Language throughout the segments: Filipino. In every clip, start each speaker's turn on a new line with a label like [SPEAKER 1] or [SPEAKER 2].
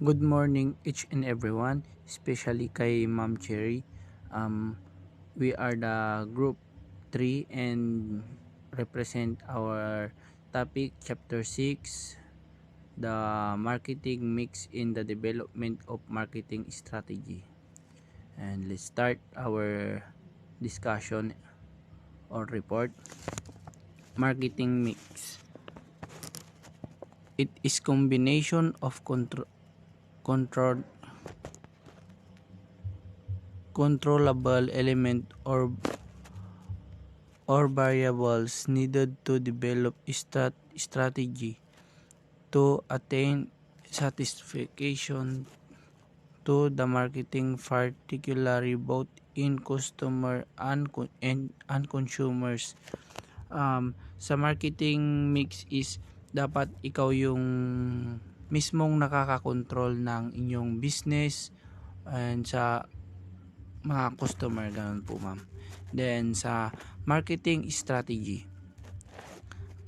[SPEAKER 1] Good morning each and everyone, especially kay Ma'am Cherry. We are the group 3 and represent our topic chapter 6, the marketing mix in the development of marketing strategy. And let's start our discussion or report. Marketing mix. It is combination of control controllable element or variables needed to develop strategy to attain satisfaction to the marketing, particularly both in customer and consumers. Sa marketing mix is dapat ikaw yung mismong nakakakontrol ng inyong business and sa mga customer, ganun po ma'am. Then sa marketing strategy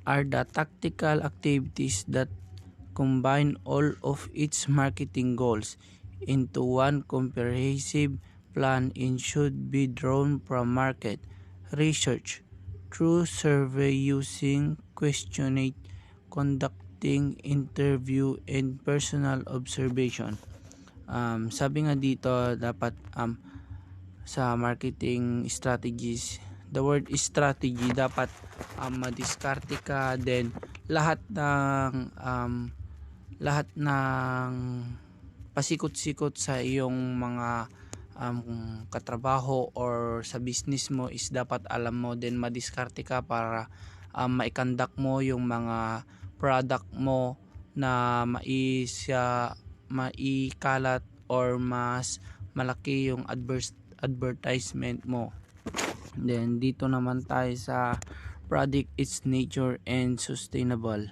[SPEAKER 1] are the tactical activities that combine all of its marketing goals into one comprehensive plan and should be drawn from market research through survey using questionnaire, conducting interview and personal observation. Sabi nga dito dapat sa marketing strategies, the word strategy dapat madiskarte ka, then lahat ng pasikot-sikot sa iyong mga katrabaho or sa business mo is dapat alam mo, then madiskarte ka para maikandak mo yung mga product mo na maikalat or mas malaki yung advertisement mo. Then dito naman tayo sa product, its nature and sustainable.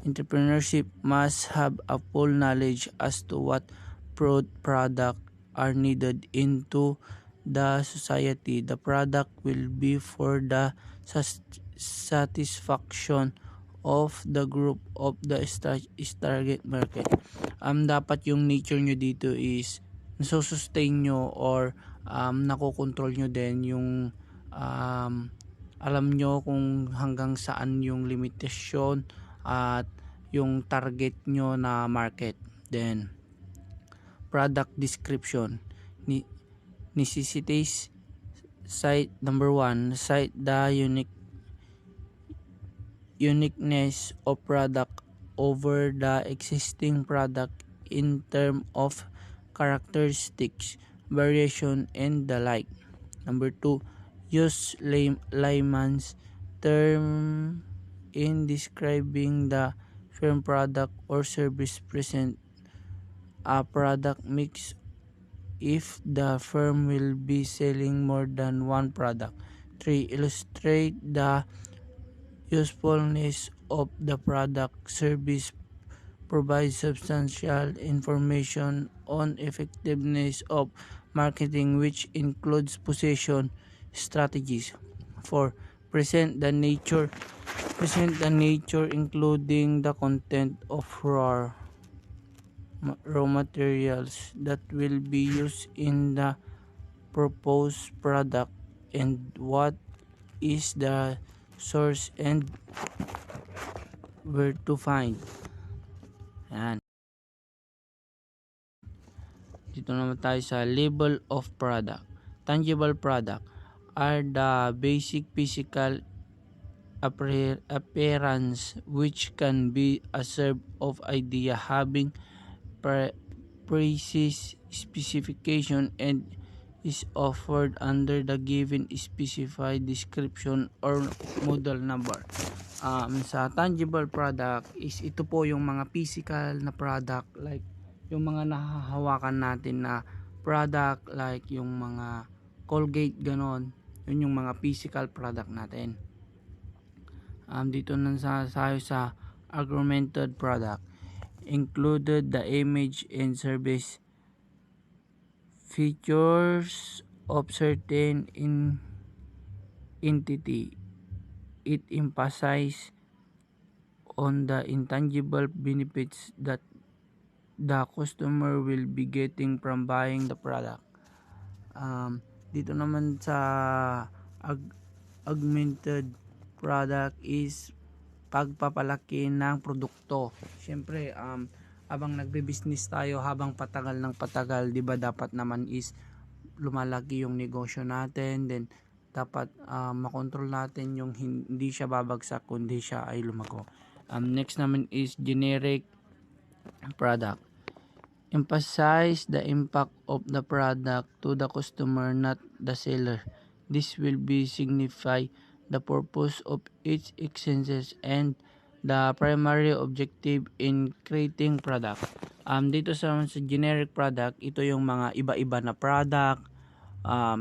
[SPEAKER 1] Entrepreneurship must have a full knowledge as to what product are needed into the society. The product will be for the satisfaction of the group of the target market. Dapat yung nature nyo dito is nasusustain nyo or nakokontrol nyo din yung alam nyo kung hanggang saan yung limitasyon at yung target nyo na market. Then product description necessities. Cite number 1, cite the uniqueness of product over the existing product in term of characteristics, variation and the like. Number 2, use layman's term in describing the firm product or service. Present a product mix if the firm will be selling more than one product. 3, illustrate the usefulness of the product service. Provide substantial information on effectiveness of marketing, which includes position strategies. 4, present the nature including the content of raw materials that will be used in the proposed product and what is the source and where to find. Ayan. Dito naman tayo sa label of product. Tangible product are the basic physical appearance which can be a sort of idea having precise specification and is offered under the given specified description or model number. Sa tangible product is ito po yung mga physical na product, like yung mga nahahawakan natin na product, like yung mga Colgate ganon, yun yung mga physical product natin. Dito na tayo sa augmented product. Included the image and service features of certain entity. It emphasizes on the intangible benefits that the customer will be getting from buying the product. Dito naman sa augmented product is pagpapalaki ng produkto. Siyempre, habang nagbe-business tayo, habang patagal ng patagal, 'di ba dapat naman is lumalaki yung negosyo natin, then dapat makontrol natin yung hindi siya babagsak kundi siya ay lumago. Next naman is generic product. Emphasize the impact of the product to the customer, not the seller. This will be signify the purpose of each exchanges and the primary objective in creating product. Dito sa generic product, ito yung mga iba-iba na product.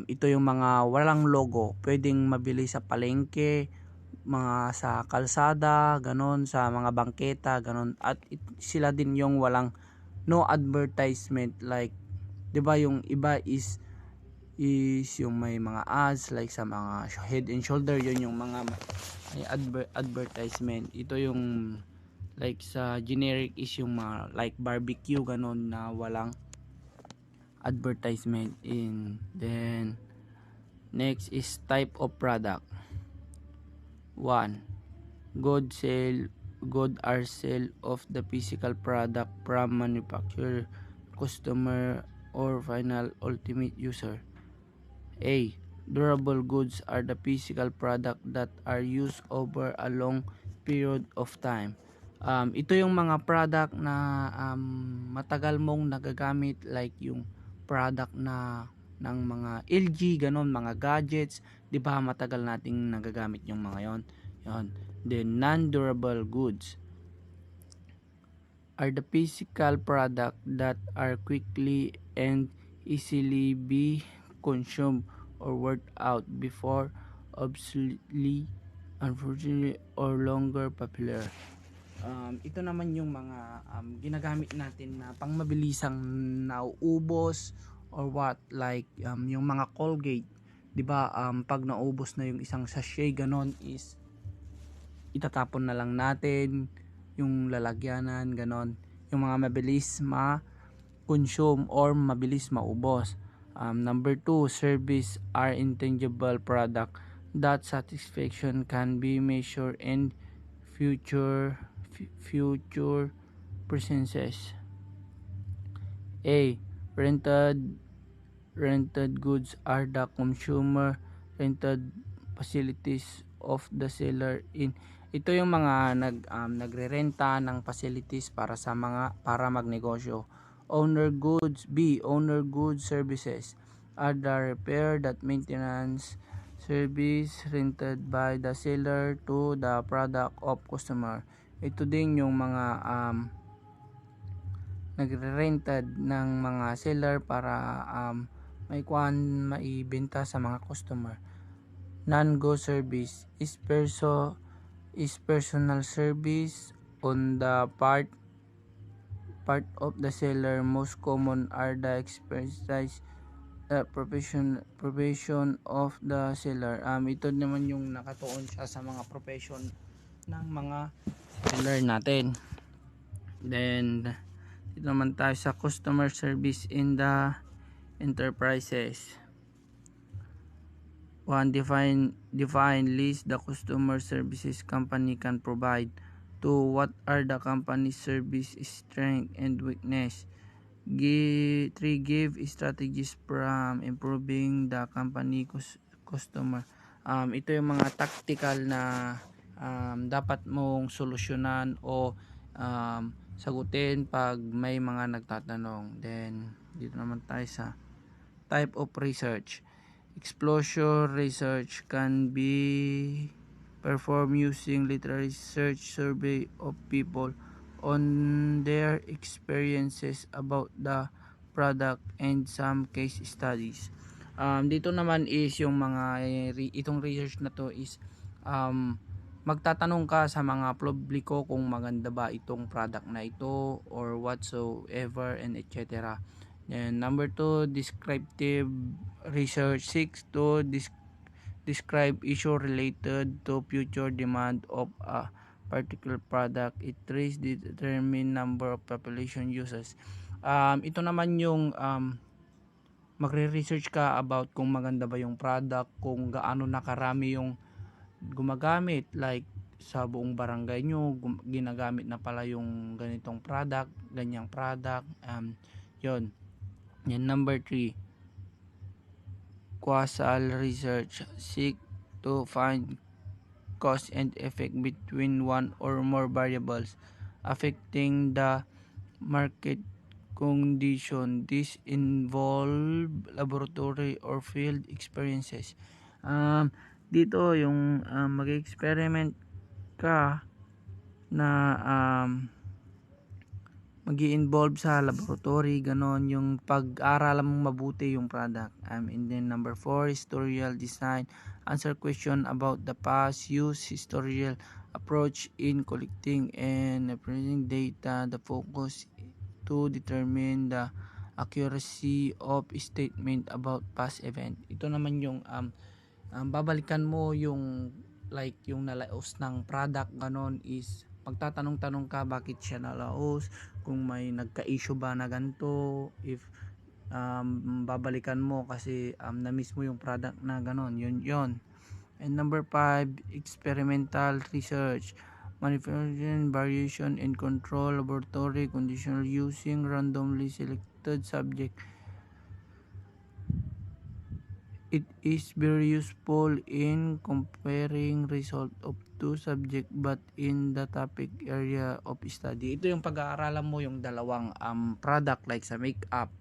[SPEAKER 1] Ito yung mga walang logo, pwedeng mabili sa palengke, mga sa kalsada, ganon, sa mga bangketa, ganon. At sila din yung walang no advertisement, like 'di ba yung iba is yung may mga ads like sa mga Head and Shoulder, yun yung mga may advertisement. Ito yung like sa generic is yung mga like barbecue, ganon, na walang advertisement in. Then next is type of product. 1. Good are sale of the physical product from manufacturer, customer, or final ultimate user. A. Durable goods are the physical product that are used over a long period of time. Ito yung mga product na matagal mong nagagamit, like yung product na ng mga LG, ganon, mga gadgets, 'di ba matagal nating nagagamit yung mga yon. Then non-durable goods are the physical product that are quickly and easily be consumed or worn out before obsolete, unfortunately, or longer popular. Ito naman yung mga ginagamit natin na pangmabilisang nauubos or what, like yung mga Colgate, 'di ba? Pag naubos na yung isang sachet, ganon, is itatapon na lang natin yung lalagyanan, ganon. Yung mga mabilis ma-consume or mabilis maubos. Number 2, service are intangible product that satisfaction can be measured in future presences. A. Rented goods are the consumer rented facilities of the seller in. Ito yung mga nagrerenta ng facilities para magnegosyo. Owner goods. B. Owner goods services are the repair that maintenance service rented by the seller to the product of customer. Ito din yung mga nagre-rented ng mga seller para maibenta sa mga customer. Non-go service is personal service on the part of the seller. Most common are the expertise profession of the seller. Ito naman yung nakatuon siya sa mga profession ng mga seller natin. Then dito naman tayo sa customer service in the enterprises. 1. Define list the customer services company can provide. 2. What are the company's service strength and weakness? 3. Give strategies from improving the company customer. Ito yung mga tactical na dapat mong solusyonan o sagutin pag may mga nagtatanong. Then dito naman tayo sa type of research. Exposure research can be performed using literary research, survey of people on their experiences about the product, and some case studies. Dito naman is yung mga itong research na to is magtatanong ka sa mga publiko kung maganda ba itong product na ito or whatsoever, and etc. And number 2, descriptive research seeks to describe issue related to future demand of a particular product. It traces the determined number of population users. Ito naman yung magre-research ka about kung maganda ba yung product, kung gaano nakarami yung gumagamit, like sa buong barangay nyo ginagamit na pala yung ganitong product, ganyang product. Yon. Yan, number 3, causal research. Seek to find cause and effect between one or more variables affecting the market condition. This involve laboratory or field experiences. Dito yung mag-experiment ka na mag-i-involve sa laboratory, ganon, yung pag-aralan mong mabuti yung product. And then number 4, historical design. Answer question about the past, use historical approach in collecting and presenting data. The focus to determine the accuracy of statement about past event. Ito naman yung babalikan mo yung like yung nalaos ng product, ganon, is magtatanong-tanong ka bakit siya nalaos, kung may nagka-issue ba na ganito, if babalikan mo kasi na-miss mo yung product na ganon, yun. And number 5, experimental research. Manipulation, variation, and control laboratory conditional using randomly selected subject. It is very useful in comparing result of two subject but in the topic area of study. Ito yung pag-aaralan mo yung dalawang product, like sa makeup,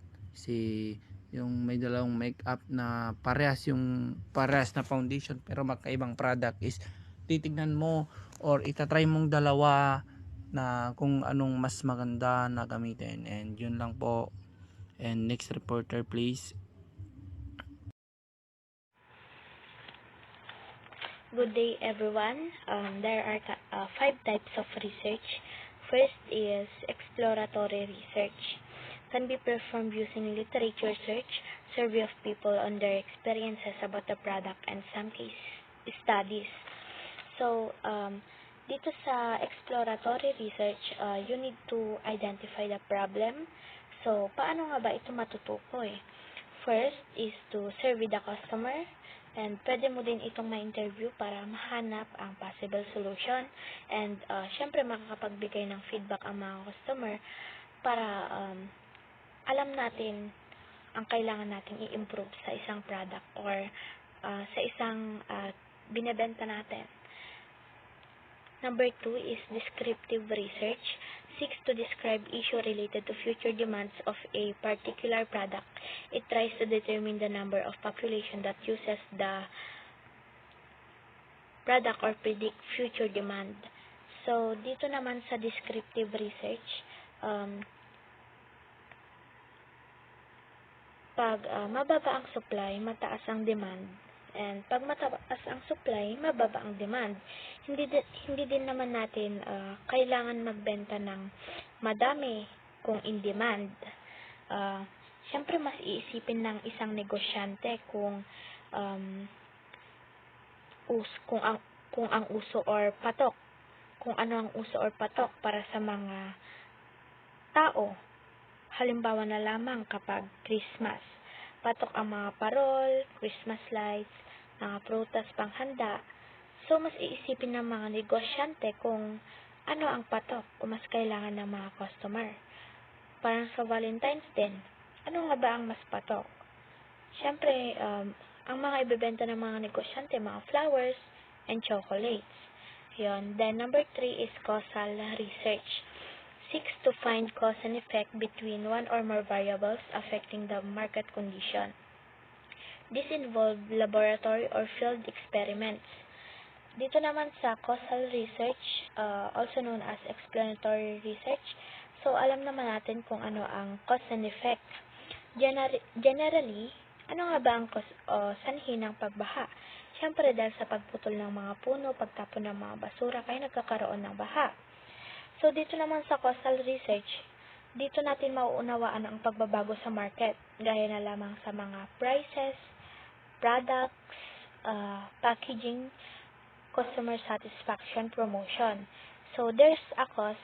[SPEAKER 1] yung may dalawang makeup na parehas na foundation pero magkaibang product, is titignan mo or itatry mong dalawa na kung anong mas maganda na gamitin. And yun lang po. And next reporter please.
[SPEAKER 2] Good day, everyone. There are 5 types of research. First is exploratory research. Can be performed using literature search, survey of people on their experiences about the product, and some case studies. So, dito sa exploratory research, you need to identify the problem. So, paano nga ba ito matutukoy? First is to survey the customer. And pwede mo din itong ma-interview para mahanap ang possible solution. And syempre makakapagbigay ng feedback ang mga customer para alam natin ang kailangan natin i-improve sa isang product or sa isang binebenta natin. Number 2 is descriptive research. Seeks to describe issue related to future demands of a particular product. It tries to determine the number of population that uses the product or predict future demand. So, dito naman sa descriptive research, pag mababa ang supply, mataas ang demand. And pag mataas ang supply, mababa ang demand. Hindi din naman natin kailangan magbenta ng madami kung in demand. Siyempre mas iisipin ng isang negosyante kung ang uso or patok, kung ano ang uso or patok para sa mga tao. Halimbawa na lamang kapag Christmas, patok ang mga parol, Christmas lights, mga prutas panghanda. So, mas iisipin ng mga negosyante kung ano ang patok o mas kailangan ng mga customer. Parang sa Valentine's din, ano nga ba ang mas patok? Siyempre, ang mga ibebenta ng mga negosyante, mga flowers and chocolates. Yun. Then, number 3 is causal research. Seeks to find cause and effect between one or more variables affecting the market condition. This involves laboratory or field experiments. Dito naman sa causal research, also known as explanatory research, so alam naman natin kung ano ang cause and effect. Generally, ano nga ba ang sanhi ng pagbaha? Siyempre dahil sa pagputol ng mga puno, pagtapon ng mga basura, kaya nagkakaroon ng baha. So, dito naman sa causal research, dito natin mauunawaan ang pagbabago sa market, gaya na lamang sa mga prices, products, packaging, customer satisfaction, promotion. So, there's a cause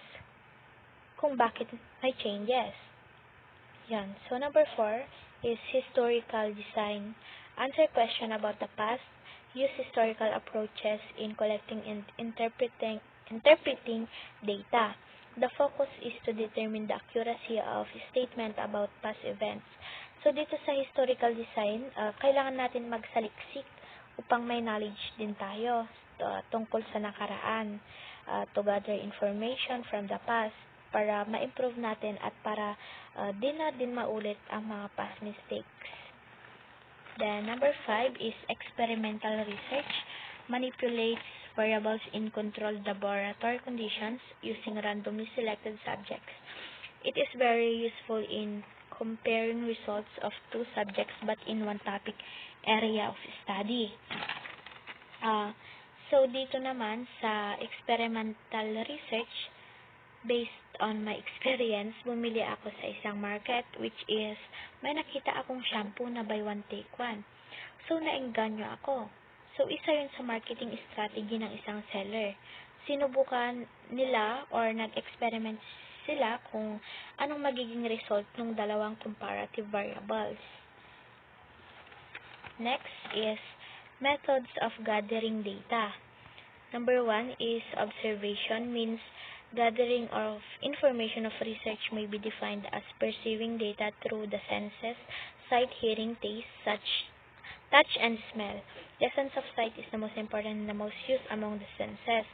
[SPEAKER 2] kung bakit may changes. Yan. So, number 4 is historical design. Answer question about the past. Use historical approaches in collecting and interpreting data. The focus is to determine the accuracy of statement about past events. So, dito sa historical design, kailangan natin magsaliksik upang may knowledge din tayo tungkol sa nakaraan, to gather information from the past para ma-improve natin at para din maulit ang mga past mistakes. Then, number 5 is experimental research. Manipulates variables in controlled laboratory conditions using randomly selected subjects. It is very useful in comparing results of two subjects but in one topic area of study. So, dito naman sa experimental research, based on my experience, bumili ako sa isang market which is may nakita akong shampoo na buy one take one. So, naengganyo ako. So, isa yun sa marketing strategy ng isang seller. Sinubukan nila or nag-experiment sila kung anong magiging result ng dalawang comparative variables. Next is methods of gathering data. Number 1 is observation, means gathering of information of research may be defined as perceiving data through the senses, sight, hearing, taste, touch, and smell. The sense of sight is the most important and the most used among the senses.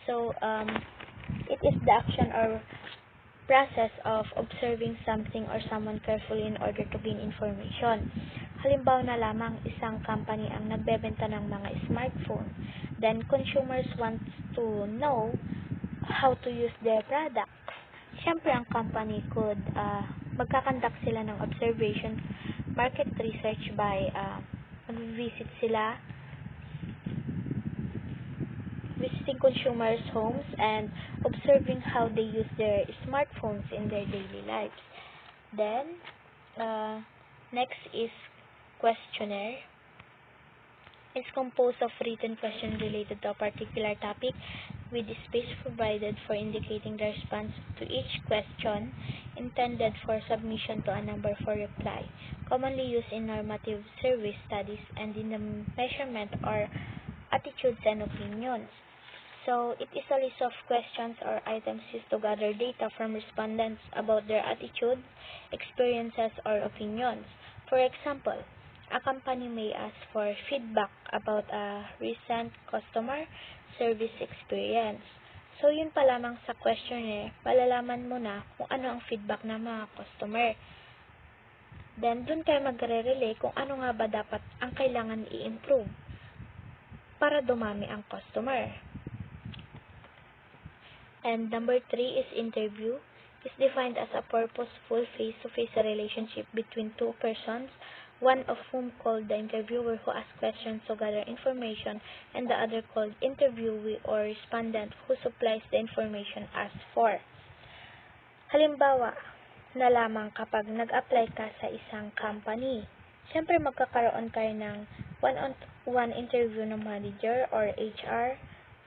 [SPEAKER 2] So, it is the action or process of observing something or someone carefully in order to gain information. Halimbawa na lamang, isang company ang nagbebenta ng mga smartphone. Then, consumers want to know how to use their products. Siyempre, ang company could magkakandak sila ng observation, market research by visiting consumers' homes and observing how they use their smartphones in their daily lives. Then, next is questionnaire. It's composed of written questions related to a particular topic with the space provided for indicating the response to each question, intended for submission to a number for reply, commonly used in normative survey studies and in the measurement or attitudes and opinions. So, it is a list of questions or items used to gather data from respondents about their attitudes, experiences, or opinions. For example, a company may ask for feedback about a recent customer service experience. So, yun pa lamang sa questionnaire, malalaman mo na kung ano ang feedback ng mga customer. Then, dun kayo magre-relay kung ano nga ba dapat ang kailangan i-improve para dumami ang customer. And number 3 is interview. It's defined as a purposeful face-to-face relationship between two persons, one of whom called the interviewer who asks questions to gather information, and the other called interviewee or respondent who supplies the information asked for. Halimbawa na lamang kapag nag-apply ka sa isang company, siyempre magkakaroon kayo ng one-on-one interview ng manager or HR,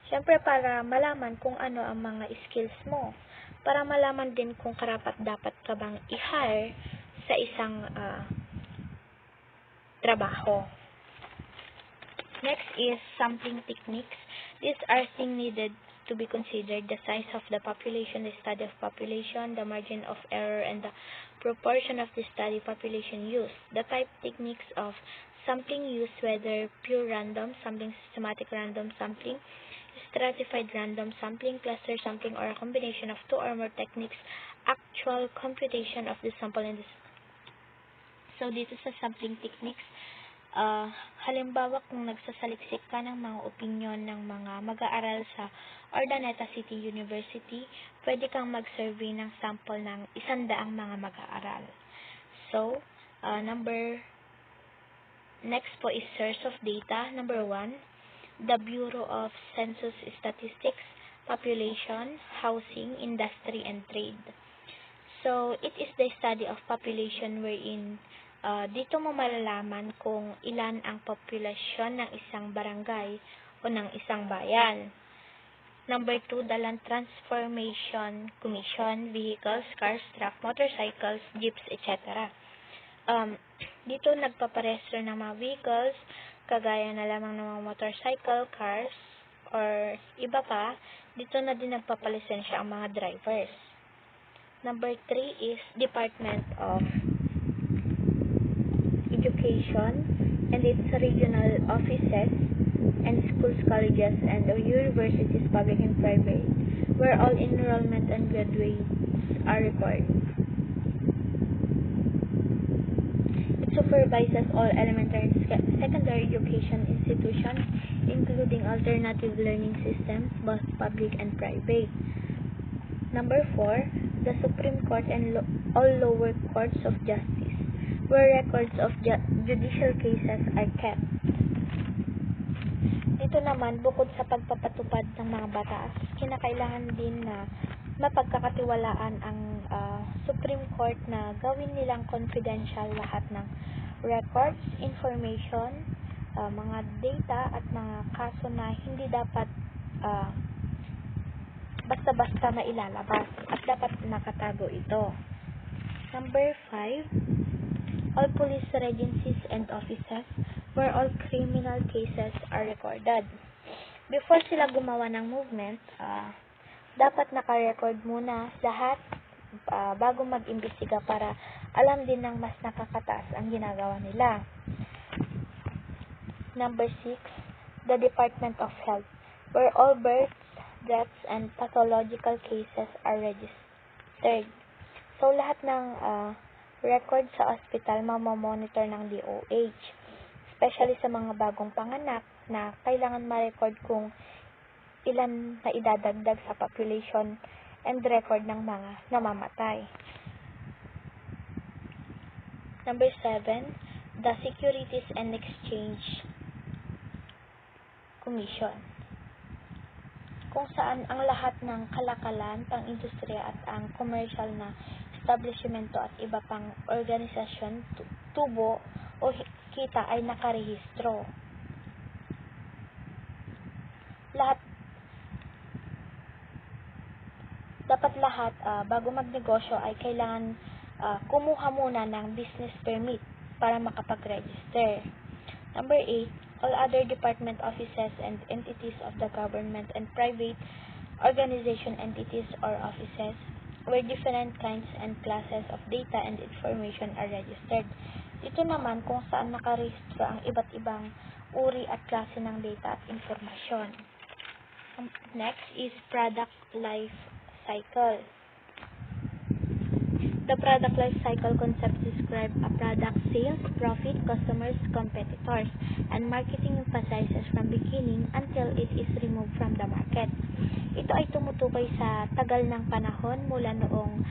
[SPEAKER 2] siyempre para malaman kung ano ang mga skills mo, para malaman din kung karapat-dapat ka bang i-hire sa isang trabaho. Next is sampling techniques. These are things needed to be considered: the size of the population, the study of population, the margin of error, and the proportion of the study population used. The type techniques of sampling used, whether pure random sampling, systematic random sampling, stratified random sampling, cluster sampling, or a combination of two or more techniques, actual computation of the sample and the So, dito sa sampling techniques, halimbawa kung nagsasaliksik ka ng mga opinion ng mga mag-aaral sa Urdaneta City University, pwede kang mag-survey ng sample ng 100 mga mag-aaral. So, next po is source of data. Number 1, the Bureau of Census Statistics, population, housing, industry, and trade. So, it is the study of population wherein dito mo malalaman kung ilan ang populasyon ng isang barangay o ng isang bayan. Number 2, the Land Transformation Commission, vehicles, cars, truck, motorcycles, jeeps, etc. Dito nagpaparehistro ng mga vehicles, kagaya na lamang ng mga motorcycle, cars, or iba pa. Dito na din nagpapalisensya ang mga drivers. Number 3 is Department of Education and its regional offices and schools, colleges, and universities, public and private, where all enrollment and graduates are recorded. It supervises all elementary and secondary education institutions, including alternative learning systems, both public and private. Number 4, the Supreme Court and all lower courts of justice, where records of judicial cases are kept. Dito naman, bukod sa pagpapatupad ng mga batas, kinakailangan din na mapagkakatiwalaan ang Supreme Court na gawin nilang confidential lahat ng records, information, mga data at mga kaso na hindi dapat basta-basta mailalabas at dapat nakatago ito. Number 5, all police regencies and offices where all criminal cases are recorded. Before sila gumawa ng movement, dapat naka-record muna lahat bago mag-imbestiga para alam din ng mas nakakataas ang ginagawa nila. Number 6, the Department of Health, where all births, deaths, and pathological cases are registered. So, lahat ng record sa hospital mamamonitor ng DOH, especially sa mga bagong panganak na kailangan ma-record kung ilan na idadagdag sa population and record ng mga namamatay. Number 7, the Securities and Exchange Commission, kung saan ang lahat ng kalakalan, pang-industriya at ang commercial na establishmento at iba pang organisasyon, tubo o kita ay nakarehistro. Dapat lahat bago magnegosyo ay kailangan kumuha muna ng business permit para makapag-register. Number 8, all other department offices and entities of the government and private organization entities or offices where different kinds and classes of data and information are registered. Ito naman kung saan nakarehistro ang iba't ibang uri at klase ng data at informasyon. Next is product life cycle. The product life cycle concept describes a product sales, profit, customers, competitors, and marketing emphasizes from beginning until it is removed from the market. Ito ay tumutukoy sa tagal ng panahon mula noong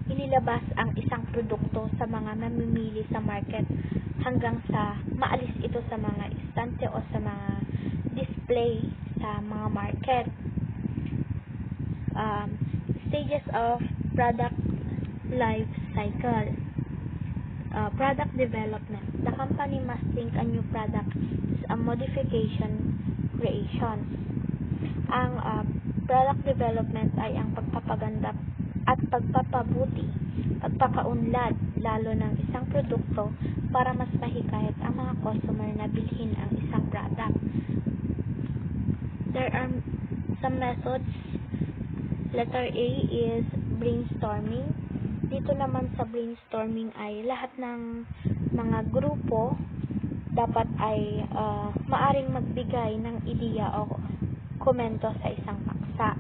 [SPEAKER 2] inilabas ang isang produkto sa mga mamimili sa market hanggang sa maalis ito sa mga istante o sa mga display sa mga market. Stages of product life cycle. Product development. The company must think a new product is a modification creation. Ang product development ay ang pagpapaganda at pagpapabuti, pagpakaunlad lalo ng isang produkto para mas mahikayat ang mga customer na bilhin ang isang product. There are some methods. Letter A is brainstorming. Dito naman sa brainstorming ay lahat ng mga grupo dapat ay maaring magbigay ng ideya o komento sa isang paksa.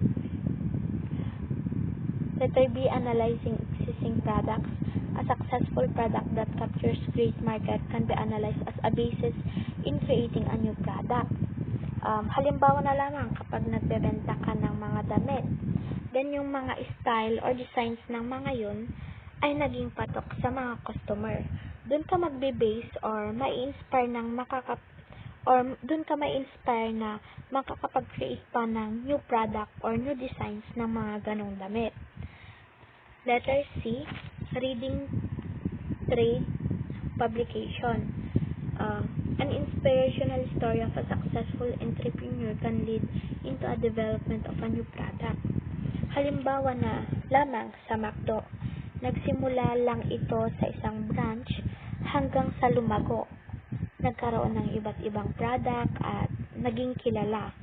[SPEAKER 2] Letter B, analyzing existing products. A successful product that captures great market can be analyzed as a basis in creating a new product. Halimbawa na lamang kapag nagbebenta ka ng mga damit, then yung mga style or designs ng mga yun ay naging patok sa mga customer. Doon ka magbe-base or mai-inspire na makakapag-create pa ng new product or new designs ng mga ganong damit. Letter C, reading, trade, publication. An inspirational story of a successful entrepreneur can lead into a development of a new product. Halimbawa na lamang sa McDo, nagsimula lang ito sa isang branch hanggang sa lumago. Nagkaroon ng iba't ibang product at naging kilala.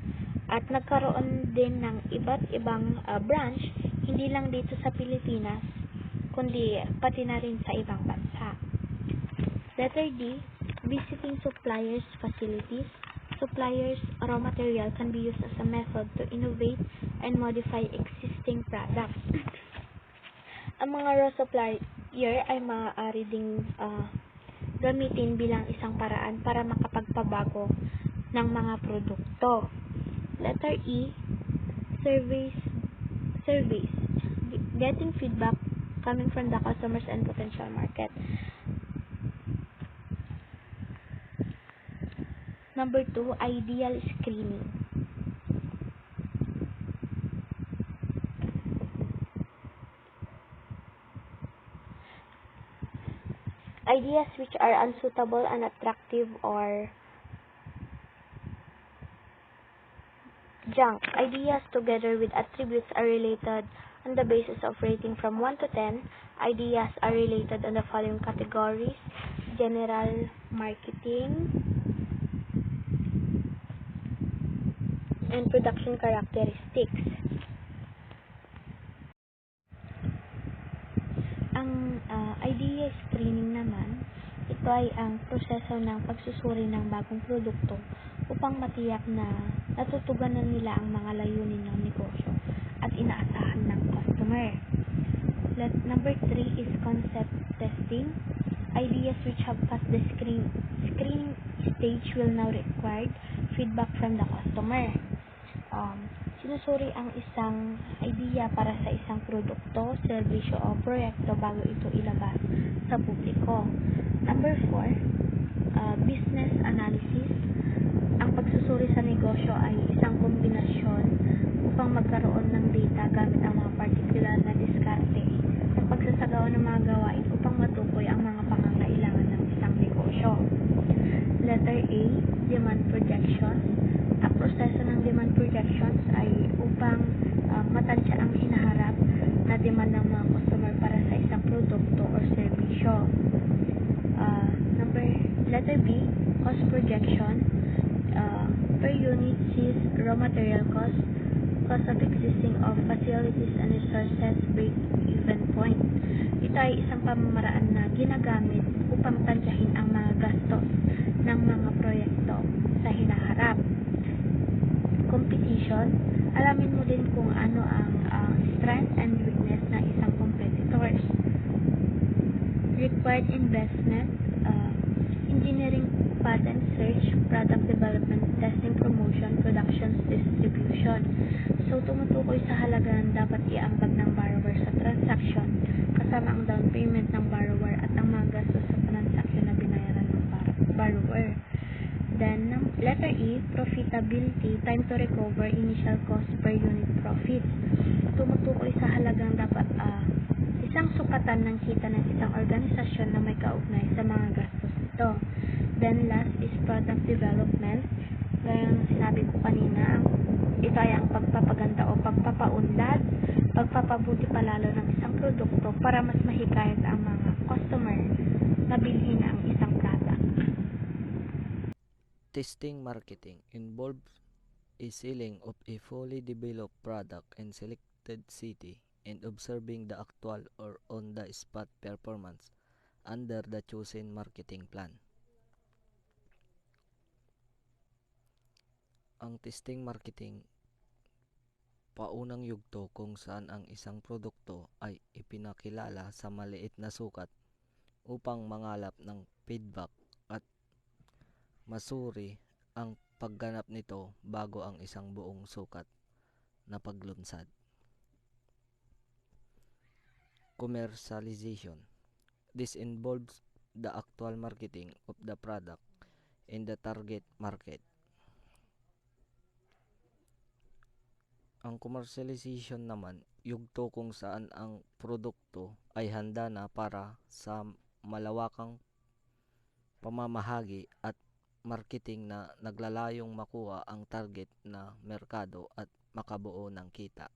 [SPEAKER 2] At nagkaroon din ng iba't ibang branch, hindi lang dito sa Pilipinas, kundi pati na rin sa ibang bansa. Letter D, visiting suppliers' facilities. Suppliers' raw material can be used as a method to innovate and modify existing products. Ang mga raw supplier ay maaari ding gamitin bilang isang paraan para makapagpabago ng mga produkto. Letter E, surveys. Getting feedback coming from the customers and potential market. Number 2, ideal screening. Ideas which are unsuitable, unattractive, or junk. Ideas together with attributes are related on the basis of rating from 1 to 10. Ideas are related on the following categories: general, marketing, and production characteristics. Ang idea screening naman, ito ay ang proseso ng pagsusuri ng bagong produkto upang matiyak na natutugunan nila ang mga layunin ng negosyo at inaasahan ng customer. Number 3 is concept testing. Ideas which have passed the screening stage will now require feedback from the customer. Sinusuri ang isang idea para sa isang produkto, serbisyo o proyekto bago ito ilabas sa publiko. Number 4, business analysis. Ang pagsusuri sa negosyo ay isang kombinasyon upang magkaroon ng data gamit ang mga partikular na diskarte ng pagsasagawa ng mga gawain upang matukoy ang mga pangangailangan ng isang negosyo. Letter A, demand projections. Ang proseso ng demand projections ay upang matansya ang hinaharap na demand ng mga customer para sa isang produkto or serbisyo. Letter B, cost projection. Per unit sees raw material cost of existing of facilities and resources, break-even point. Ito ay isang pamamaraan na ginagamit upang tansyahin ang mga gastos ng mga proyekto sa hinaharap. Competition, alamin mo din kung ano ang strength and weakness ng isang competitors. Required investment, engineering, patent search, product development, testing, promotion, production, distribution. So, tumutukoy sa halaga ng dapat iambag ng borrower sa transaction kasama ang down payment ng borrower at ang mga gastos sa transaction na binayaran ng borrower. Then, letter E, profitability, time to recover, initial cost per unit profit. Tumutukoy sa halagang dapat isang sukatan ng kita ng isang organisasyon na may kaugnay sa mga gastos nito. Then, last is product development. Gaya ng sinabi ko kanina, ito ay ang pagpapaganda o pagpapaunlad, pagpapabuti palalo ng isang produkto para mas mahikayat ang mga customer na bilhin ang isang product.
[SPEAKER 3] Testing marketing involves a selling of a fully developed product in selected city and observing the actual or on-the-spot performance under the chosen marketing plan. Ang testing marketing, paunang yugto kung saan ang isang produkto ay ipinakilala sa maliit na sukat upang mangalap ng feedback at masuri ang pagganap nito bago ang isang buong sukat na paglunsad. Commercialization. This involves the actual marketing of the product in the target market. Ang commercialization naman, yugto kung saan ang produkto ay handa na para sa malawakang pamamahagi at marketing na naglalayong makuha ang target na merkado at makabuo ng kita.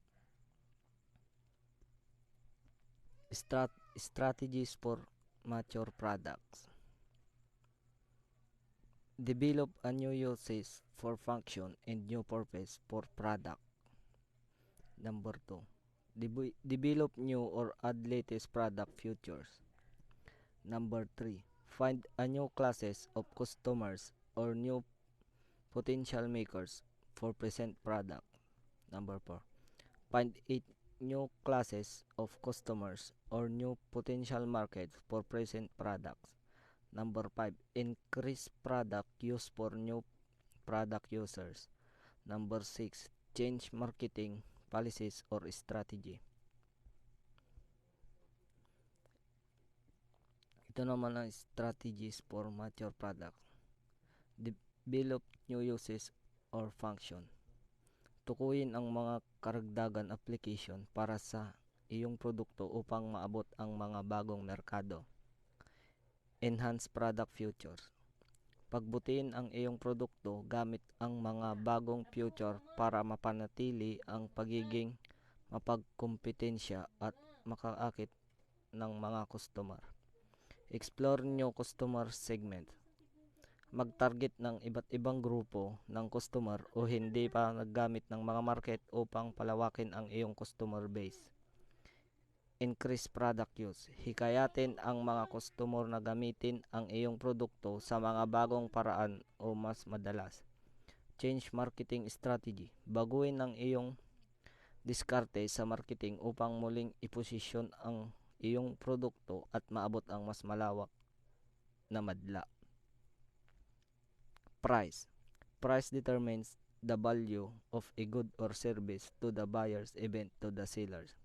[SPEAKER 3] Strategies for mature products. Develop a new uses for function and new purpose for product. Number 2. Develop new or add latest product features. Number 3. Find a new classes of customers or new potential makers for present product. Number 4. Find 8 new classes of customers or new potential markets for present products. Number 5. Increase product use for new product users. Number 6. Change marketing policies or strategy. Ito naman ang strategies for mature product. Develop new uses or function. Tukuyin ang mga karagdagan application para sa iyong produkto upang maabot ang mga bagong merkado. Enhance product features. Pagbutiin ang iyong produkto gamit ang mga bagong feature para mapanatili ang pagiging mapagkompetensya at makaakit ng mga customer. Explore new customer segment. Mag-target ng iba't ibang grupo ng customer o hindi pa naggamit ng mga market upang palawakin ang iyong customer base. Increase product use. Hikayatin ang mga customer na gamitin ang iyong produkto sa mga bagong paraan o mas madalas. Change marketing strategy. Baguhin ang iyong diskarte sa marketing upang muling iposisyon ang iyong produkto at maabot ang mas malawak na madla. Price. Price determines the value of a good or service to the buyers even to the sellers.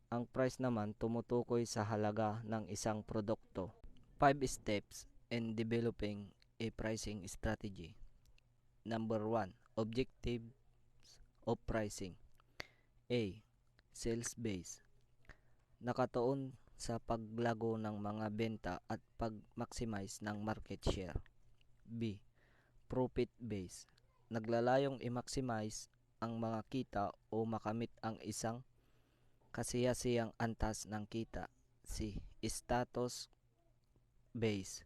[SPEAKER 3] Ang price naman tumutukoy sa halaga ng isang produkto. 5 steps in developing a pricing strategy. Number 1. Objectives of pricing. A. Sales base. Nakatuon sa paglago ng mga benta at pag-maximize ng market share. B. Profit base. Naglalayong i-maximize ang mga kita o makamit ang isang kasiyasiyang antas ng kita. C. Status base.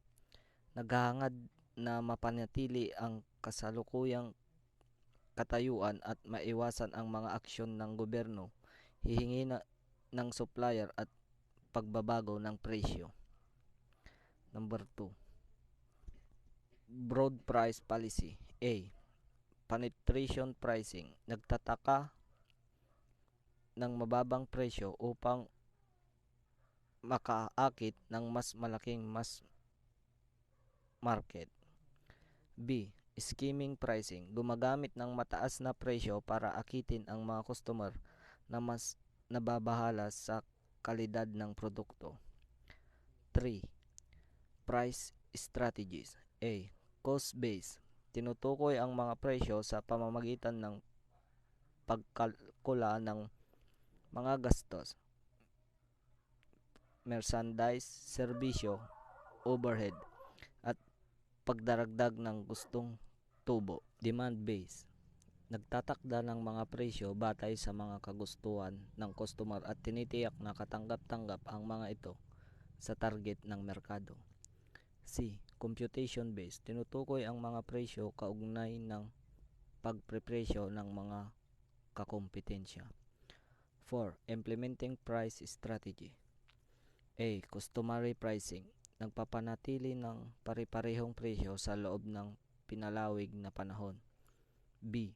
[SPEAKER 3] Naghahangad na mapanatili ang kasalukuyang katayuan at maiwasan ang mga aksyon ng gobyerno, hihingi ng supplier at pagbabago ng presyo. Number 2. Broad price policy. A. Penetration pricing. Nagtataka ng mababang presyo upang makaakit ng mas malaking market. B. Skimming pricing. Gumagamit ng mataas na presyo para akitin ang mga customer na mas nababahala sa kalidad ng produkto. 3. Price strategies. A. Cost base. Tinutukoy ang mga presyo sa pamamagitan ng pagkalkula ng mga gastos, merchandise, serbisyo, overhead, at pagdaragdag ng gustong tubo. Demand base. Nagtatakda ng mga presyo batay sa mga kagustuhan ng customer at tinitiyak na katanggap-tanggap ang mga ito sa target ng merkado. C. Computation base. Tinutukoy ang mga presyo kaugnay ng pagprepresyo ng mga kakompetensya. 4. Implementing price strategy. A. Customary pricing. Nagpapanatili ng pare-parehong presyo sa loob ng pinalawig na panahon. B.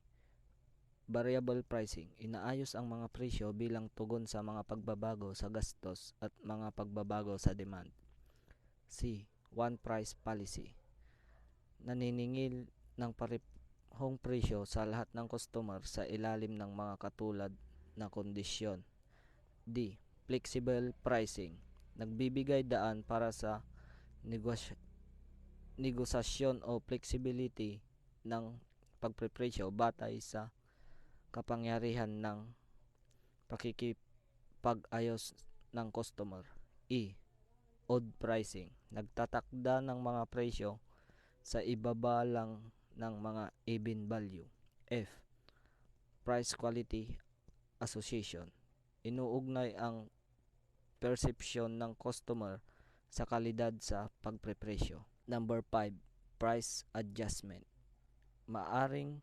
[SPEAKER 3] Variable pricing. Inaayos ang mga presyo bilang tugon sa mga pagbabago sa gastos at mga pagbabago sa demand. C. One price policy. Naniningil ng parehong presyo sa lahat ng customer sa ilalim ng mga katulad na kondisyon. D. Flexible pricing. Nagbibigay daan para sa negosasyon o flexibility ng pagprepresyo batay sa kapangyarihan ng pakikipag-ayos ng customer. E. odd pricing, nagtatakda ng mga presyo sa ibaba lang ng mga even value. F. Price Quality Association, inuugnay ang perception ng customer sa kalidad sa pagprepresyo. Number 5. Price Adjustment, maaring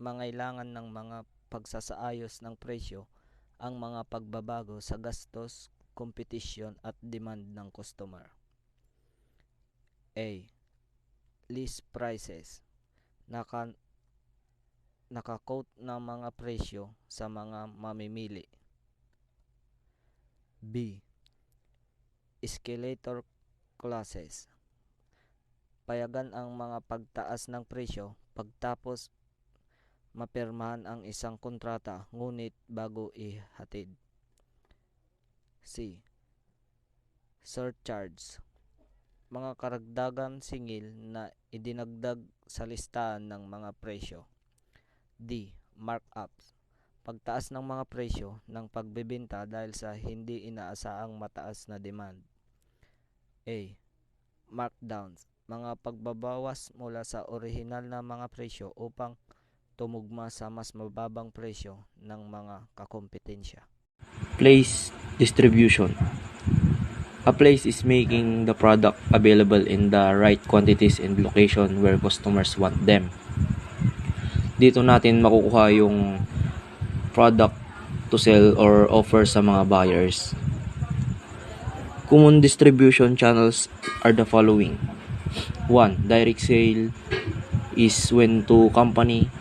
[SPEAKER 3] mangailangan ng mga pagsasaayos ng presyo ang mga pagbabago sa gastos, competition at demand ng customer. A. List prices, naka-quote na mga presyo sa mga mamimili. B. Escalator clauses, payagan ang mga pagtaas ng presyo pagtapos mapirmahan ang isang kontrata ngunit bago ihatid. C. Surcharge, mga karagdagan singil na idinagdag sa listahan ng mga presyo. D. Markups, pagtaas ng mga presyo ng pagbebenta dahil sa hindi inaasahang mataas na demand. A. Markdowns, mga pagbabawas mula sa orihinal na mga presyo upang tumugma sa mas mababang presyo ng mga kakompetensya.
[SPEAKER 4] Place distribution. A place is making the product available in the right quantities and location where customers want them. Dito natin makukuha yung product to sell or offer sa mga buyers. Common distribution channels are the following. 1. Direct sale is when two company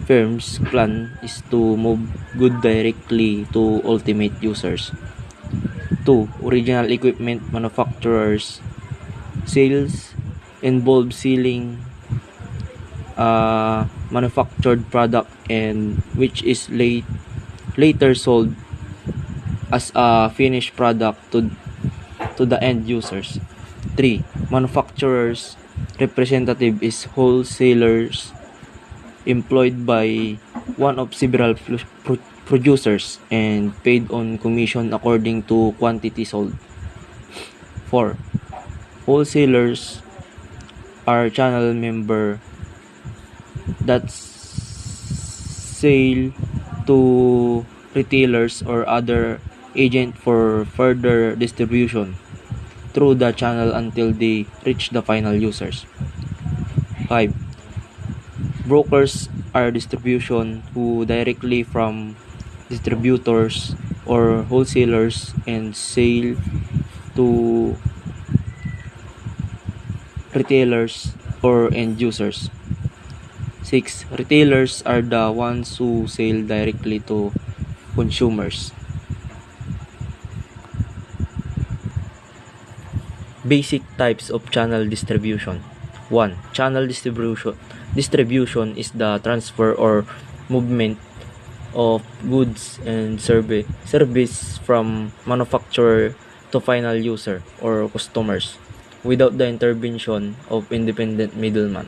[SPEAKER 4] firms plan is to move good directly to ultimate users. 2. Original equipment manufacturers sales involve selling manufactured product and which is later sold as a finished product to the end users. 3. Manufacturers representative is wholesalers employed by one of several producers and paid on commission according to quantity sold. 4. Wholesalers are channel member that sell to retailers or other agent for further distribution through the channel until they reach the final users. 5. Brokers are distribution who directly from distributors or wholesalers and sell to retailers or end users. 6. Retailers are the ones who sell directly to consumers. Basic types of channel distribution. 1. Channel distribution is the transfer or movement of goods and service from manufacturer to final user or customers without the intervention of independent middleman.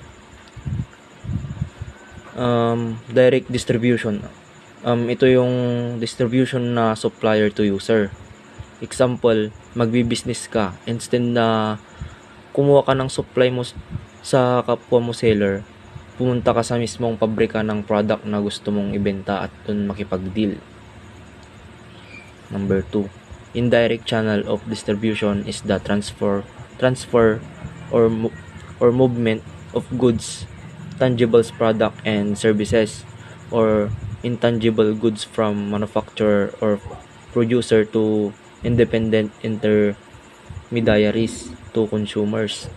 [SPEAKER 4] Direct distribution. Ito yung distribution na supplier to user. Example, magbi-business ka, instead na kumuha ka ng supply mo sa kapwa mo seller, pumunta ka sa mismong pabrika ng product na gusto mong ibenta at dun makipag-deal. Number 2. Indirect channel of distribution is the transfer or movement of goods, tangible product and services, or intangible goods from manufacturer or producer to independent intermediaries to consumers.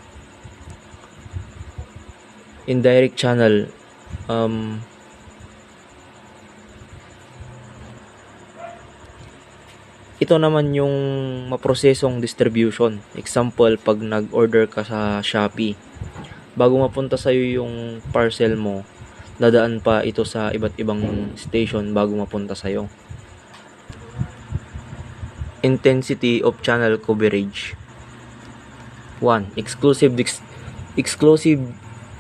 [SPEAKER 4] Indirect channel, ito naman yung maprosesong distribution. Example, pag nag-order ka sa Shopee, bago mapunta sa'yo yung parcel mo, dadaan pa ito sa iba't ibang station bago mapunta sa'yo. Intensity of channel coverage. 1. Exclusive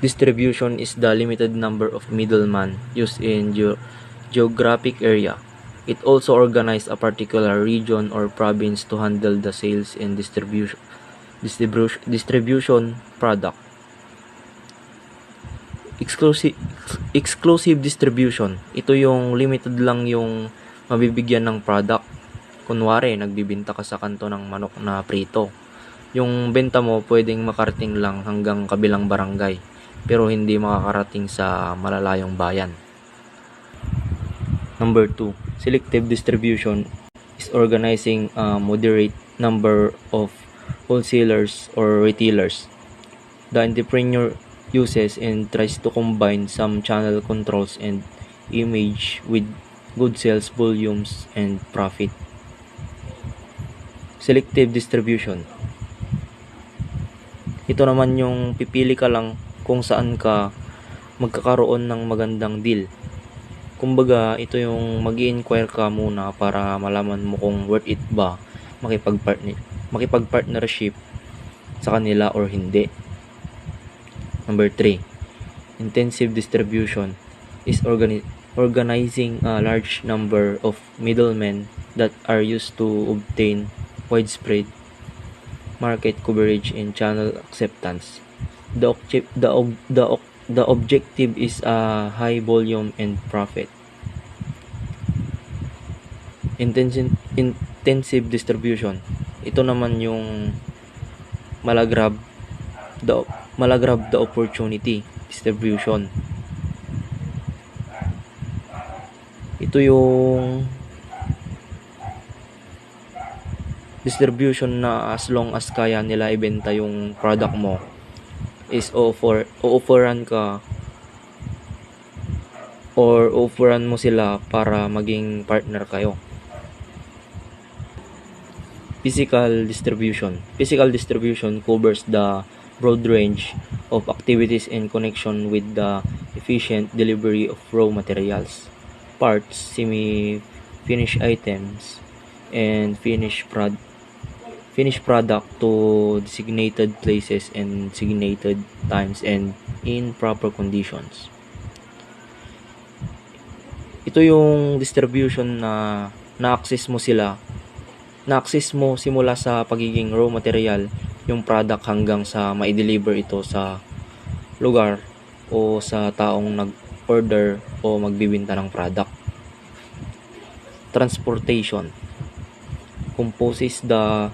[SPEAKER 4] distribution is the limited number of middlemen used in geographic area. It also organizes a particular region or province to handle the sales and distribution product. Exclusive distribution. Ito yung limited lang yung mabibigyan ng product. Kunwari, nagbibenta ka sa kanto ng manok na prito. Yung benta mo pwedeng makarating lang hanggang kabilang barangay, pero hindi makakarating sa malalayong bayan. Number 2, selective distribution is organizing a moderate number of wholesalers or retailers. The entrepreneur uses and tries to combine some channel controls and image with good sales volumes and profit. Selective distribution. Ito naman yung pipili ka lang kung saan ka magkakaroon ng magandang deal. Kumbaga, ito yung mag-i-inquire ka muna para malaman mo kung worth it ba makipag-partnership sa kanila or hindi. Number 3, intensive distribution is organizing a large number of middlemen that are used to obtain widespread market coverage and channel acceptance. The objective is a high volume and profit. Intensive distribution. Ito naman yung malagrab the opportunity distribution. Ito yung distribution na as long as kaya nila ibenta yung product mo is offeran ka or offeran mo sila para maging partner kayo. Physical distribution covers the broad range of activities in connection with the efficient delivery of raw materials, parts, semi-finished items, and finished product to designated places and designated times and in proper conditions. Ito yung distribution na na-access mo simula sa pagiging raw material yung product hanggang sa mai-deliver ito sa lugar o sa taong nag-order o magbibenta ng product. Transportation composes the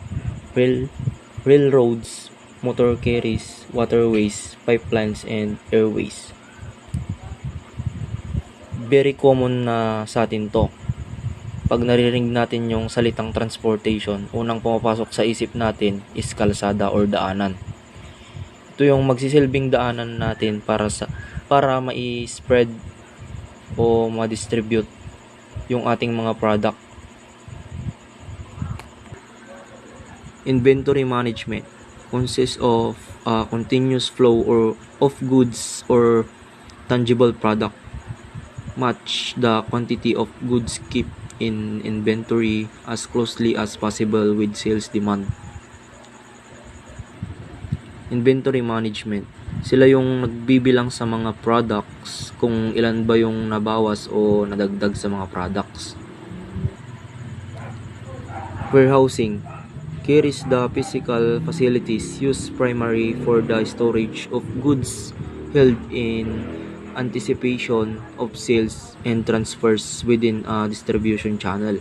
[SPEAKER 4] railroads, motor carries, waterways, pipelines, and airways. Very common na sa atin to. Pag naririnig natin yung salitang transportation, unang pumapasok sa isip natin is kalsada or daanan. Ito yung magsisilbing daanan natin para mai-spread o ma-distribute yung ating mga product. Inventory management consists of a continuous flow of goods or tangible product. Match the quantity of goods kept in inventory as closely as possible with sales demand. Inventory management, sila yung nagbibilang sa mga products kung ilan ba yung nabawas o nadagdag sa mga products. Warehousing carries the physical facilities used primarily for the storage of goods held in anticipation of sales and transfers within a distribution channel.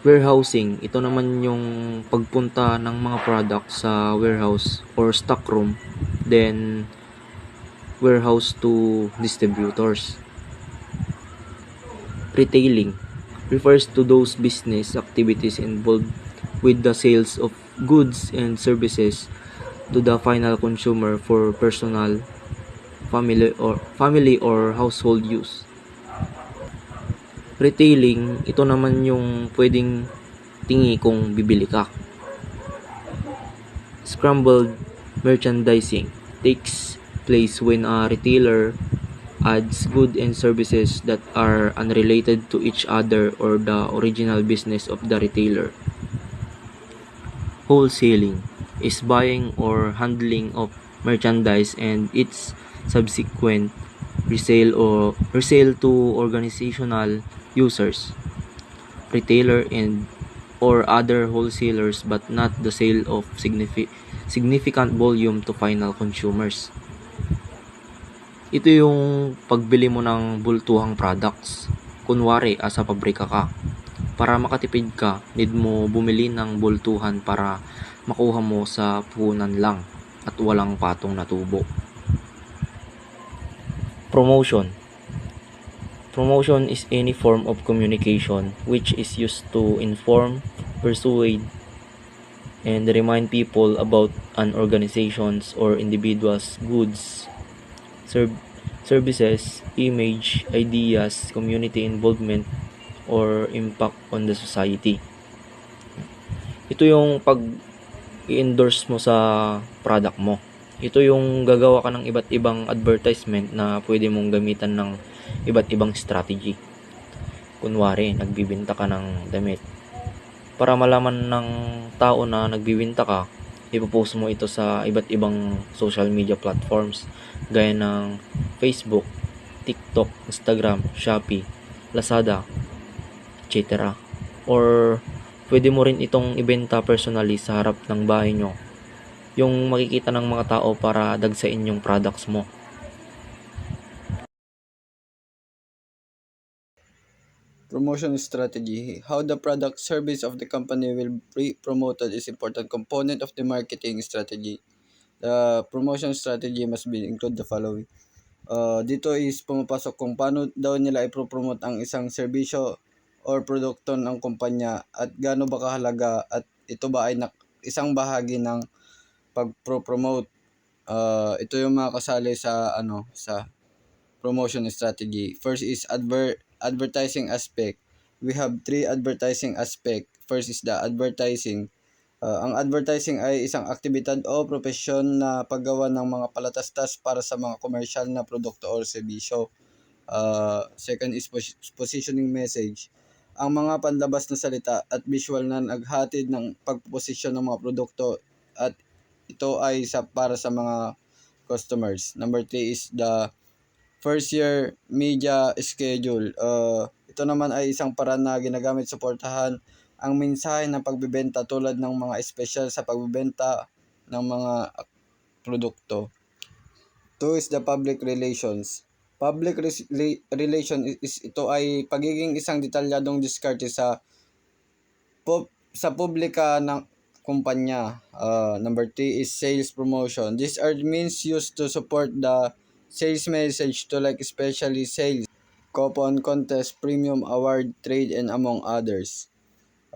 [SPEAKER 4] Warehousing, ito naman yung pagpunta ng mga products sa warehouse or stockroom, then warehouse to distributors. Retailing refers to those business activities involved with the sales of goods and services to the final consumer for personal, family or household use. Retailing, ito naman yung pwedeng tingi kung bibili ka. Scrambled merchandising takes place when a retailer adds goods and services that are unrelated to each other or the original business of the retailer. Wholesaling is buying or handling of merchandise and its subsequent resale to organizational users, retailer and or other wholesalers, but not the sale of significant volume to final consumers. Ito yung pagbili mo ng bultuhang products. Kunwari, asa pabrika ka. Para makatipid ka, need mo bumili ng bultuhan para makuha mo sa puhunan lang at walang patong na tubo. Promotion. Promotion is any form of communication which is used to inform, persuade, and remind people about an organization's or individual's goods, services, image, ideas, community involvement, or impact on the society. Ito yung pag i-endorse mo sa product mo. Ito yung gagawa ka ng iba't ibang advertisement na pwede mong gamitan ng iba't ibang strategy. Kunwari, nagbibinta ka ng damit. Para malaman ng tao na nagbibinta ka, ipopost mo ito sa iba't ibang social media platforms gaya ng Facebook, TikTok, Instagram, Shopee, Lazada, etc. Or pwede mo rin itong ibenta personally sa harap ng bahay nyo, yung makikita ng mga tao para dagsain yung products mo.
[SPEAKER 5] Promotion strategy. How the product service of the company will be promoted is important component of the marketing strategy. The promotion strategy must be include the following. Dito is pumapasok kung paano daw nila ipropromote ang isang serbisyo or produkto ng kumpanya at gaano ba kahalaga at ito ba ay isang bahagi ng pag-promote. Ito yung mga kasali sa sa promotion strategy. First is advertising aspect. We have 3 advertising aspect. First is the advertising. Ang advertising ay isang aktibidad o profesyon na paggawa ng mga palatastas para sa mga commercial na produkto o serbisyo. Second is positioning message. Ang mga panlabas na salita at visual na naghatid ng pagposisyon ng mga produkto at ito ay para sa mga customers. Number 3 is the first year media schedule. Ito naman ay isang paraan na ginagamit suportahan ang mensahe ng pagbebenta tulad ng mga special sa pagbebenta ng mga produkto. 2 is the public relations. Public relation is ito ay pagiging isang detalyadong diskarte sa publika ng kumpanya. Number 3 is sales promotion. These are means used to support the sales message to like especially sales, coupon, contest, premium, award, trade, and among others.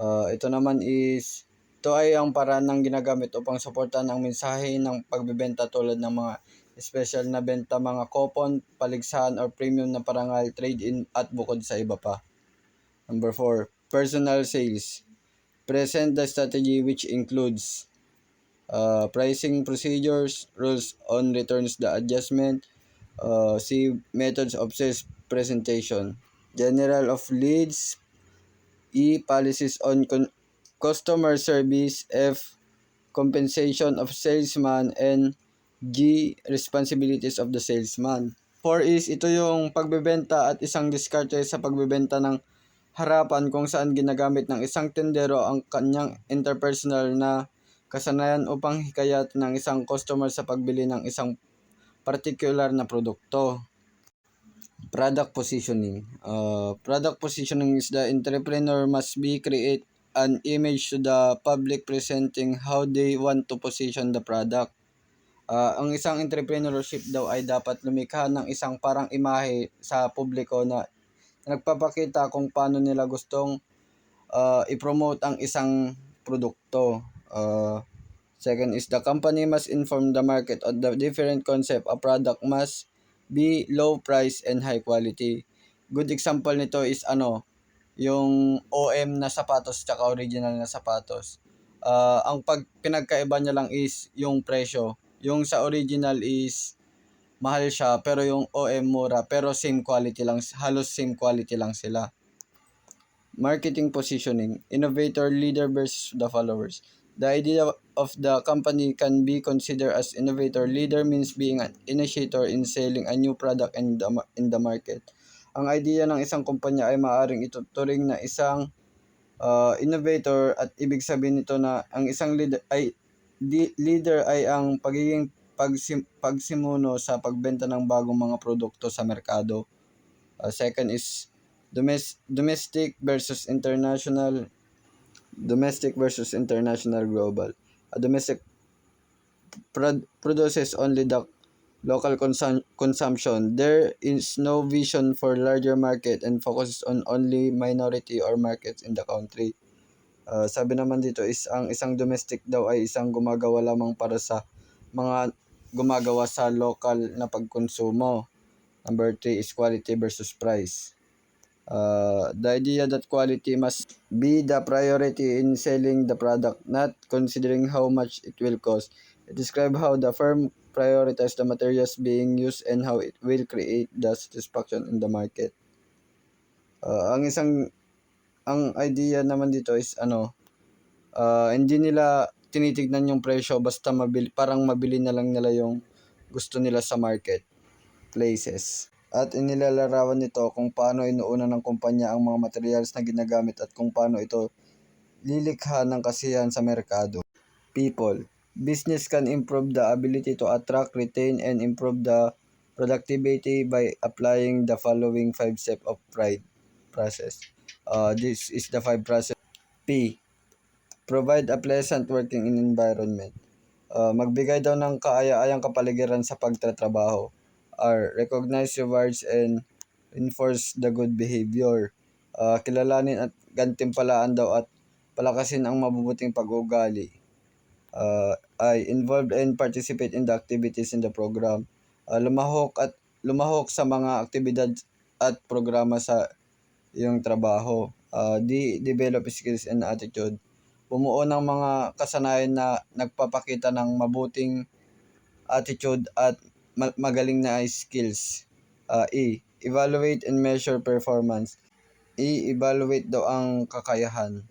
[SPEAKER 5] Ito naman is ito ay ang paraan ng ginagamit upang suportahan ang mensahe ng pagbebenta tulad ng mga special na benta, mga coupon, paligsahan, or premium na parangal, trade-in at bukod sa iba pa. Number 4, personal sales. Present the strategy which includes pricing procedures, rules on returns, the adjustment, C, methods of sales presentation, general of leads, E, policies on customer service, F, compensation of salesman, and G, responsibilities of the salesman. 4 is ito yung pagbebenta at isang diskarte sa pagbebenta ng harapan kung saan ginagamit ng isang tendero ang kanyang interpersonal na kasanayan upang hikayat ng isang customer sa pagbili ng isang particular na produkto. Product positioning. Product positioning is the entrepreneur must be create an image to the public presenting how they want to position the product. Ang isang entrepreneurship daw ay dapat lumikha ng isang parang imahe sa publiko na nagpapakita kung paano nila gustong i-promote ang isang produkto. Second is the company must inform the market on the different concept. A product must be low price and high quality. Good example nito is yung OM na sapatos tsaka original na sapatos. Ang pinagkaiba niya lang is yung presyo. Yung sa original is mahal siya pero yung OM mura pero same quality lang, halos same quality lang sila. Marketing positioning, innovator, leader versus the followers. The idea of the company can be considered as innovator. Leader means being an initiator in selling a new product in the market. Ang idea ng isang kumpanya ay maaaring ituturing na isang innovator, at ibig sabihin nito na ang isang leader ay ang pagiging pagsimuno sa pagbenta ng bagong mga produkto sa merkado. Second is domestic versus international global. Domestic produces only the local consumption. There is no vision for larger market and focuses on only minority or markets in the country. Sabi naman dito is ang isang domestic daw ay isang gumagawa lamang para sa mga gumagawa sa local na pagkonsumo. Number 3 is quality versus price. The idea that quality must be the priority in selling the product, not considering how much it will cost. It describes how the firm prioritizes the materials being used and how it will create the satisfaction in the market. Ang idea naman dito is hindi nila tinitignan yung presyo, basta parang mabili na lang nila yung gusto nila sa market places. At inilalarawan nito kung paano inuuna ng kumpanya ang mga materials na ginagamit at kung paano ito lilikha ng kasiyahan sa merkado. People. Business can improve the ability to attract, retain, and improve the productivity by applying the following 5 steps of process. This is the 5 process. P. Provide a pleasant working environment. Magbigay daw ng kaaya-ayang kapaligiran sa pagtatrabaho. R. Recognize, rewards, and enforce the good behavior. Kilalanin at gantimpalaan daw at palakasin ang mabubuting pag-uugali. I. Involve and participate in the activities in the program. Lumahok sa mga aktibidad at programa sa iyong trabaho. D. Develop skills and attitude. Bumuo ng mga kasanayan na nagpapakita ng mabuting attitude at magaling na skills. E. Evaluate and measure performance. Evaluate daw ang kakayahan.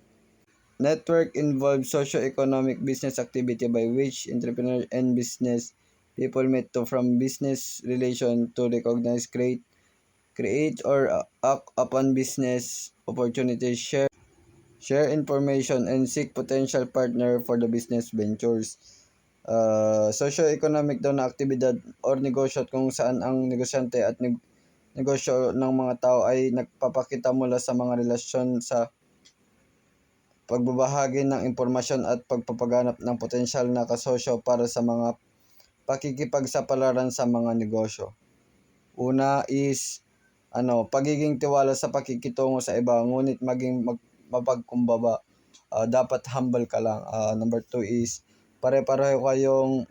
[SPEAKER 5] Network involves socio-economic business activity by which entrepreneur and business people meet to from business relation to recognize, create or act upon business opportunities, share information, and seek potential partner for the business ventures. Socio-economic daw na aktibidad or negosyo kung saan ang negosyante at negosyo ng mga tao ay nagpapakita mula sa mga relasyon sa pagbabahagi ng impormasyon at pagpapaganap ng potensyal na kasosyo para sa mga pakikipagsapalaran sa mga negosyo. Una is pagiging tiwala sa pakikitungo sa iba, ngunit maging mapagkumbaba. Dapat humble ka lang. Number 2 is pare-pareho kayong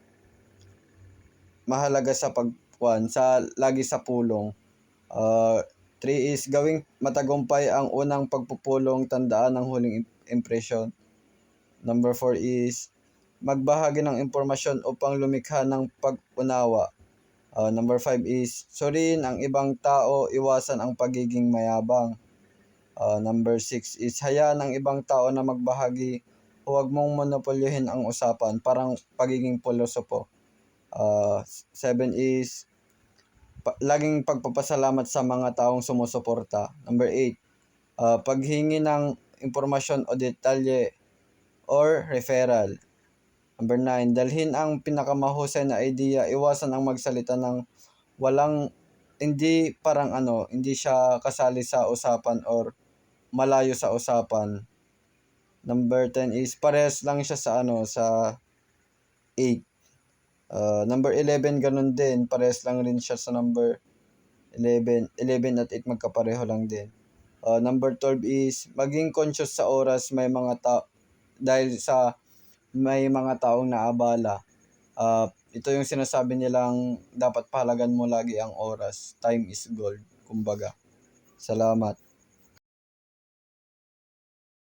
[SPEAKER 5] mahalaga sa lagi sa pulong. 3 is gawing matagumpay ang unang pagpupulong, tandaan ang huling impresyon. Number 4 is magbahagi ng impormasyon upang lumikha ng pag-unawa. Number 5 is suriin ang ibang tao, iwasan ang pagiging mayabang. Number 6 is hayaan ang ibang tao na magbahagi, huwag mong monopolyohin ang usapan, parang pagiging pilosopo. 7 is laging pagpapasalamat sa mga taong sumusuporta. Number 8, paghingi ng impormasyon o detalye or referral. Number 9, dalhin ang pinakamahusay na idea, iwasan ang magsalita ng hindi siya kasali sa usapan or malayo sa usapan. Number 10 is parehas lang siya sa 8. Number 11 ganun din, parehas lang rin siya sa number 11 at 8 magkapareho lang din. Number 12 is maging conscious sa oras, dahil sa may mga taong naabala. Ito yung sinasabi nilang dapat pahalagan mo lagi ang oras. Time is gold, kumbaga. Salamat.